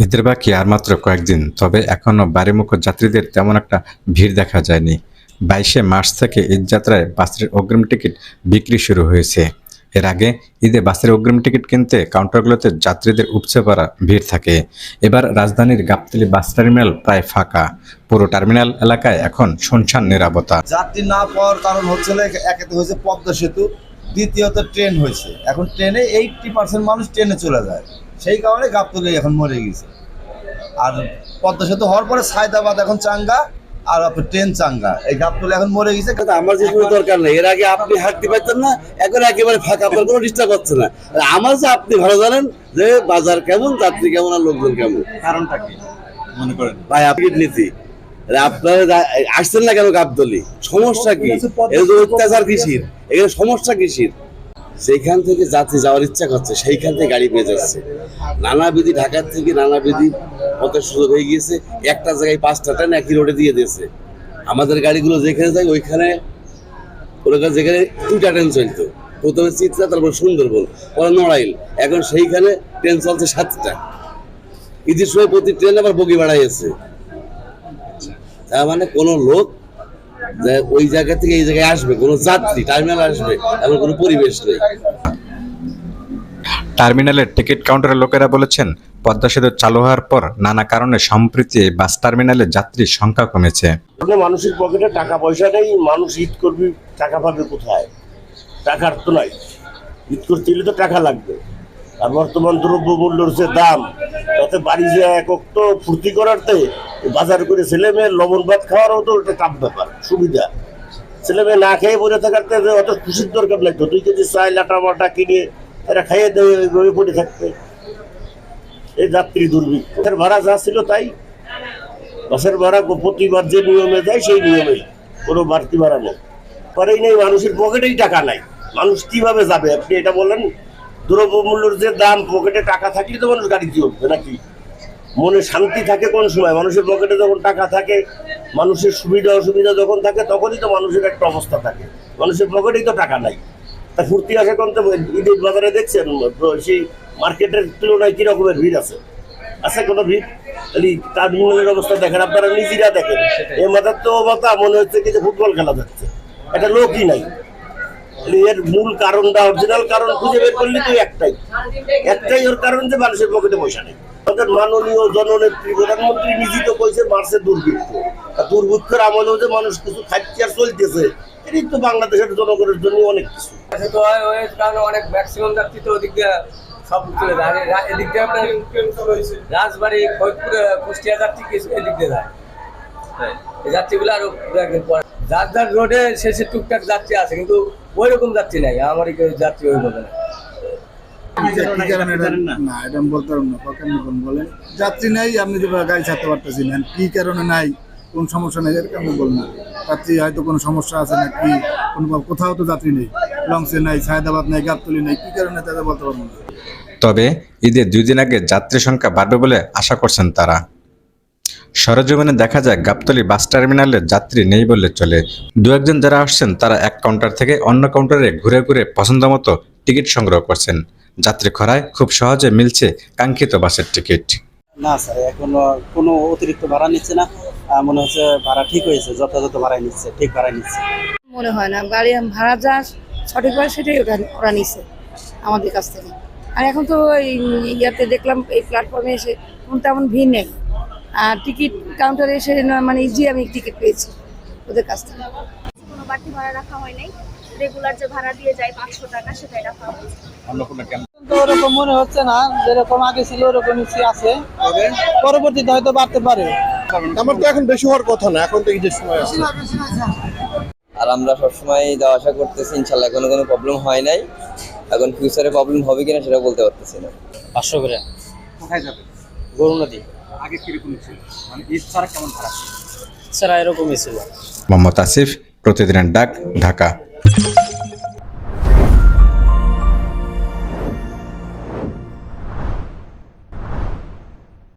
ঈদের বাকি আর মাত্র কয়েকদিন, তবে এখনো বাড়িমুখো যাত্রীদের তেমন একটা ভিড় দেখা যায়নি। 22শে মার্চ থেকে ঈদযাত্রায় বাসের অগ্রিম টিকিট বিক্রি শুরু হয়েছে। এর আগে ঈদে বাসের অগ্রিম টিকিট কিনতে কাউন্টারগুলোতে যাত্রীদের উপচে পড়া ভিড় থাকে। এবার রাজধানীর গাবতলী বাস টার্মিনাল প্রায় ফাঁকা। পুরো টার্মিনাল এলাকায় এখন শুনশান নীরবতা। যাত্রী না পাওয়ার কারণ হচ্ছে একেতে হয়েছে পদ্মা সেতু, দ্বিতীয়ত ট্রেন হয়েছে। এখন ট্রেনে 80% মানুষ ট্রেনে চলে যায়, সেই কারণে গাবতলী এখন মরে গেছে। আর পদ্মা সেতু হওয়ার পরে সায়দাবাদ এখন চাঙ্গা, আর আপনার ট্রেন চাঙ্গা। এই গাবতলী এখন মরে গেছে। আমার যে কোনো দরকার নেই, এর আগে আপনি হাঁটতে পারতেন না, এখন একেবারে ফাঁকা, আপনার কোনো ডিস্টার্ব হচ্ছে না। আমার যে আপনি ভালো জানেন যে বাজার কেমন, যাত্রী কেমন, আর লোকজন কেমন। কারণটা কি মনে করেন ভাই আপনি নীতি আপনারা আসছেন না কেন গাবতলী? সমস্যা কি? এই যে অত্যাচার কিসির, এখানে সমস্যা কিসির? যেখান থেকে যাত্রী যাওয়ার ইচ্ছা করছে সেইখান থেকে গাড়ি পেয়ে যাচ্ছে। নানাবিধি ঢাকার থেকে নানাবিধি পথের সুযোগ হয়ে গিয়েছে। একটা জায়গায় 5টা ট্রেন একই রোডে দিয়ে দিয়েছে। আমাদের গাড়িগুলো যেখানে যায় ওইখানে যেখানে 2টা ট্রেন চলতো, প্রথমে চিত্রা, তারপর সুন্দরবন, পরে নড়াইল, এখন সেইখানে ট্রেন চলছে 7টা। ঈদের সময় প্রতি ট্রেন আবার বগি বাড়াইছে। তার মানে কোনো লোক ওই জায়গা থেকে এই জায়গায় আসবে, কোনো যাত্রী টার্মিনাল আসবে এমন কোনো পরিবেশ নেই। টার্মিনালের টিকিট কাউন্টারের লোকেরা বলেছেন, পদ্মা সেতু চালু হওয়ার পর নানা কারণে সম্প্রতি এই বাস টার্মিনালে যাত্রীর সংখ্যা কমেছে। মানুষের পকেটে টাকা পয়সা নেই, মানুষ ঈদ করবি, টাকা পাবে কোথায়? টাকার তো নাই, ঈদ করতে গেলে তো টাকা লাগবে। আর বর্তমান দ্রব্য মূল্যের যে দাম, তাতে বাড়ি যে একক তো ফুর্তি করারতে বাজার করে ছেলে মেয়ের লবণ ভাত খাওয়ারও তো একটা টাফ ব্যাপার, সুবিধা। ছেলে মেয়ে না খেয়ে পড়ে থাকাতে অত খুশির দরকার নাই তো, 2 কেজি চাল আটা মাটা কিনে এরা খাইয়ে দেবে পড়ে থাকতে। এই যাত্রী দুর্ভিক্ষ। ভাড়া যা ছিল তাই, বাসের ভাড়া প্রতিবার যে নিয়মে যায় সেই নিয়মেই, কোনো বাড়তি ভাড়া নেই। পরেই নেই, মানুষের পকেটেই টাকা নাই, মানুষ কিভাবে যাবে? আপনি এটা বলেন, দ্রব্যমূল্যের যে দাম, পকেটে টাকা থাকলে তো মানুষ গাড়ি দিয়ে উঠবে নাকি? মনে শান্তি থাকে কোন সময়? মানুষের পকেটে যখন টাকা থাকে, মানুষের সুবিধা অসুবিধা যখন থাকে, তখনই তো মানুষের একটা অবস্থা থাকে। মানুষের পকেটেই তো টাকা নাই, তা ফুর্তি আসে কোন? ঈদের বাজারে দেখছেন সেই মার্কেটের তুলনায় কি রকমের ভিড় আছে? আছে কোনো ভিড়? টার্মিনালের অবস্থা দেখেন, আপনারা নিজেরা দেখেন। এ মাথার তো মাথা মনে হচ্ছে কি যে ফুটবল খেলা যাচ্ছে, একটা লোকই নাই। এর মূল কারণটা, অরিজিনাল কারণ খুঁজে বের করলে তো একটাই ওর কারণ, যে মানুষের পকেটে পয়সা নেই। আমাদের মাননীয় জননেত্রী প্রধানমন্ত্রী নিজে তো কইছে মার্চে দুর্ভিক্ষ। দুর্ভিক্ষের আমলেও যে মানুষ কিছু খাচ্ছে আর চলতেছে, এটাই তো বাংলাদেশের জনগণের জন্য অনেক কিছু। অনেক ম্যাক্সিমাম যাত্রী তো ওদিক দিয়ে সব চলে যায়, এদিক দিয়ে আপনার রাজবাড়ি, ফরিদপুর, কুষ্টিয়া যাত্রী কিছু এদিক দিয়ে যায়। এই যাত্রীগুলো আরো একদিন পরে যার রোডে শেষে টুকটাক যাত্রী আছে, কিন্তু ওই রকম যাত্রী নাই। আমার যাত্রী ওই বলে না। যাত্রী নাই, আপনি গাড়ি ছাড়তে পারতেছি না, কি কারণে নাই, কোন সমস্যা নেই এরকম বলুন না। যাত্রী হয়তো কোনো সমস্যা আছে না কি, কোথাও তো যাত্রী নেই, লঞ্চে নাই, সায়দাবাদ নাই, গাবতলী নেই, কি কারণে তাদের বলতে পারবো না। তবে ঈদের 2 দিন আগে যাত্রী সংখ্যা বাড়বে বলে আশা করছেন তারা। সরেজমিনে দেখা যায় গাবতলী বাস টার্মিনালে যাত্রী নেই বললে চলে। 2-1 যারা আসছেন তারা এক কাউন্টার থেকে অন্য কাউন্টারে ঘুরে ঘুরে পছন্দ মতো টিকিট সংগ্রহ করছেন। যাত্রী খরায় খুব সহজে মিলছে কাঙ্ক্ষিত বাসের টিকিট। না স্যার, এখনো কোনো অতিরিক্ত ভাড়া নিচ্ছে না, মনে হচ্ছে ভাড়া ঠিক হয়েছে, যথাযথ ভাড়াই নিচ্ছে, ঠিক ভাড়াই নিচ্ছে। মনে হয় না, গাড়ি ভাড়া যা সঠিকভাবে সেটাই ওরা নিচ্ছে আমাদের কাছ থেকে। আর এখন তো ইয়াতে দেখলাম, এই প্ল্যাটফর্মে এসে তেমন ভিড় নেই। আর টিকিট কাউন্টারে এসে মানে ইজি আমি টিকিট পেয়েছি ওদের কাছ থেকে। কোনো বাড়তি ভাড়া রাখা হয় নাই, রেগুলার যে ভাড়া দিয়ে যায় 500 টাকা, সেটাই রাখা হয়েছে। ওরকম মনে হচ্ছে না, যেরকম আগে ছিল ওরকমই আছে, পরবর্তীতে হয়তো বাড়তে পারে। আমার তো এখন বেশি হওয়ার কথা না, এখন তো ঈদের সময় আছে। আর আমরা সবসময় যাওয়া আসা করতেছি, ইনশাল্লাহ এখনো কোনো প্রবলেম হয় নাই। এখন ফিউচারে প্রবলেম হবে কিনা সেটা বলতে পারতেছি না। 500 করে। কোথায় যাবে? গরু নদী। আগে কিরকম ছিল, মানে ঈদ ছাড়া কেমন ভাড়া? স্যার এরকমই ছিল। মোহাম্মদ আসিফ, প্রতিদিনের ডাক, ঢাকা।